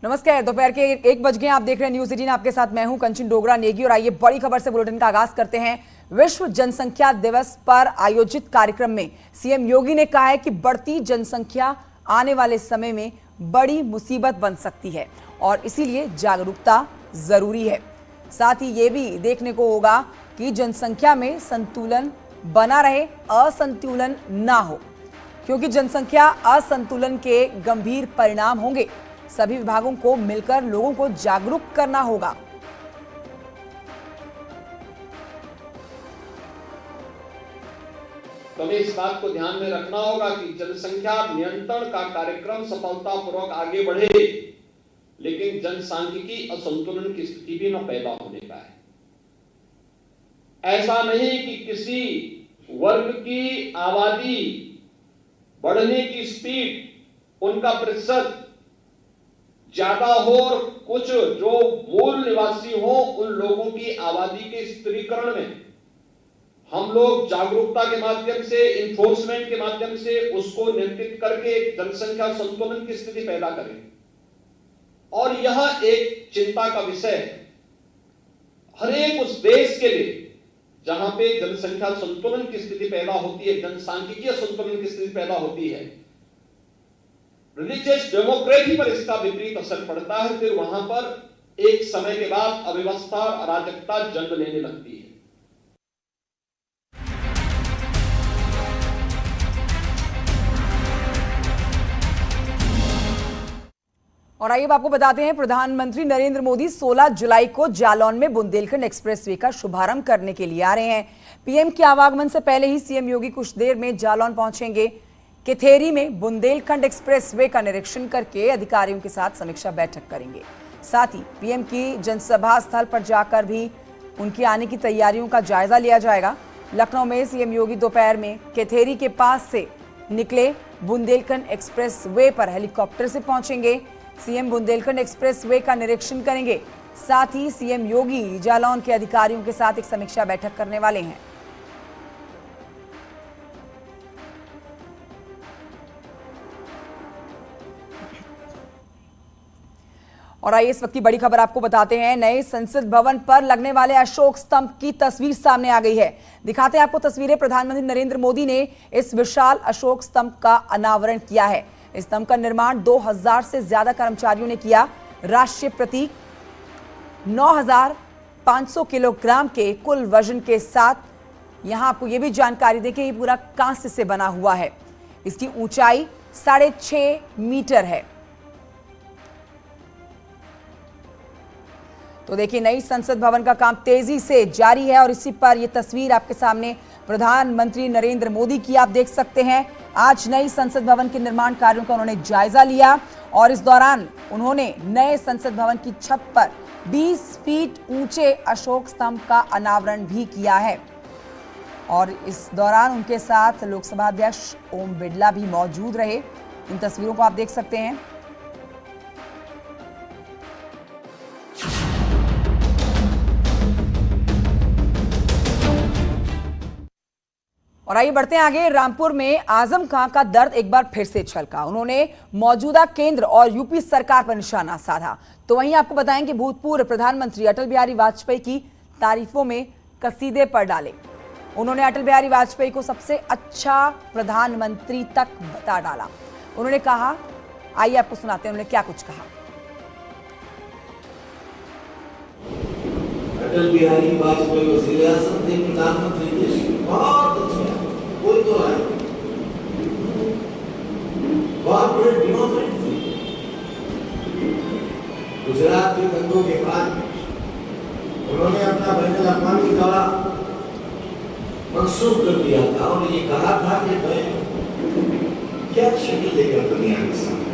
नमस्कार। दोपहर के 1 बज गए। आप देख रहे हैं न्यूज 18। आपके साथ मैं हूं कंचन डोगरा नेगी और आइए बड़ी खबर से बुलेटिन का आगाज करते हैं। विश्व जनसंख्या दिवस पर आयोजित कार्यक्रम में सीएम योगी ने कहा है कि बढ़ती जनसंख्या आने वाले समय में बड़ी मुसीबत बन सकती है और इसीलिए जागरूकता जरूरी है। साथ ही ये भी देखने को होगा कि जनसंख्या में संतुलन बना रहे, असंतुलन ना हो, क्योंकि जनसंख्या असंतुलन के गंभीर परिणाम होंगे। सभी विभागों को मिलकर लोगों को जागरूक करना होगा। तो हमें इस बात को ध्यान में रखना होगा कि जनसंख्या नियंत्रण का कार्यक्रम सफलतापूर्वक आगे बढ़े, लेकिन जनसांख्यिकी असंतुलन की स्थिति भी न पैदा होने पाए। ऐसा नहीं कि किसी वर्ग की आबादी बढ़ने की स्पीड, उनका प्रतिशत ज्यादा हो और कुछ जो मूल निवासी हो उन लोगों की आबादी के स्थिरीकरण में हम लोग जागरूकता के माध्यम से, इन्फोर्समेंट के माध्यम से उसको नियंत्रित करके जनसंख्या संतुलन की स्थिति पैदा करें। और यह एक चिंता का विषय है हर एक उस देश के लिए जहां पे जनसंख्या संतुलन की स्थिति पैदा होती है, जनसांख्यिकीय संतुलन की स्थिति पैदा होती है। रिलीजियस डेमोक्रेसी पर इसका विपरीत असर पड़ता है, फिर वहां पर एक समय के बाद अव्यवस्था और अराजकता जन्म लेने लगती है। और आइए आपको बताते हैं, प्रधानमंत्री नरेंद्र मोदी 16 जुलाई को जालौन में बुंदेलखंड एक्सप्रेसवे का शुभारंभ करने के लिए आ रहे हैं। पीएम के आवागमन से पहले ही सीएम योगी कुछ देर में जालौन पहुंचेंगे। केथेरी में बुंदेलखंड एक्सप्रेसवे का निरीक्षण करके अधिकारियों के साथ समीक्षा बैठक करेंगे। साथ ही पीएम की जनसभा स्थल पर जाकर भी उनके आने की तैयारियों का जायजा लिया जाएगा। लखनऊ में सीएम योगी दोपहर में केथेरी के पास से निकले बुंदेलखंड एक्सप्रेसवे पर हेलीकॉप्टर से पहुंचेंगे। सीएम बुंदेलखंड एक्सप्रेसवे का निरीक्षण करेंगे। साथ ही सीएम योगी जालौन के अधिकारियों के साथ एक समीक्षा बैठक करने वाले हैं। और आइए इस वक्त की बड़ी खबर आपको बताते हैं। नए संसद भवन पर लगने वाले अशोक स्तंभ की तस्वीर सामने आ गई है। दिखाते हैं आपको तस्वीरें। प्रधानमंत्री नरेंद्र मोदी ने इस विशाल अशोक स्तंभ का अनावरण किया है। इस स्तंभ का निर्माण 2000 से ज्यादा कर्मचारियों ने किया। राष्ट्रीय प्रतीक 9500 किलोग्राम के कुल वजन के साथ यहां आपको यह भी जानकारी दें कि ये पूरा कांस्य से बना हुआ है। इसकी ऊंचाई 6.5 मीटर है। तो देखिए, नई संसद भवन का काम तेजी से जारी है और इसी पर यह तस्वीर आपके सामने प्रधानमंत्री नरेंद्र मोदी की आप देख सकते हैं। आज नई संसद भवन के निर्माण कार्यों का उन्होंने जायजा लिया और इस दौरान उन्होंने नए संसद भवन की छत पर 20 फीट ऊंचे अशोक स्तंभ का अनावरण भी किया है। और इस दौरान उनके साथ लोकसभा अध्यक्ष ओम बिरला भी मौजूद रहे। इन तस्वीरों को आप देख सकते हैं। और आइए बढ़ते हैं आगे। रामपुर में आजम खां का दर्द एक बार फिर से छलका। उन्होंने मौजूदा केंद्र और यूपी सरकार पर निशाना साधा। तो वहीं आपको बताएं कि भूतपूर्व प्रधानमंत्री अटल बिहारी वाजपेयी की तारीफों में कसीदे पर डाले। उन्होंने अटल बिहारी वाजपेयी को सबसे अच्छा प्रधानमंत्री तक बता डाला। उन्होंने कहा, आइए आपको सुनाते हैं उन्होंने क्या कुछ कहा। अटल बिहारी वाजपेयी को सियासत में प्रधानमंत्री बहुत अच्छा, कोई तो है, बहुत बड़े डेमोक्रेट थे। गुजरात के दंगों के बाद उन्होंने अपना बैनुल अक़वामी दौरा मंसूख कर दिया था और ये कहा था कि मैं क्या शक्ल देकर दुनिया के सामने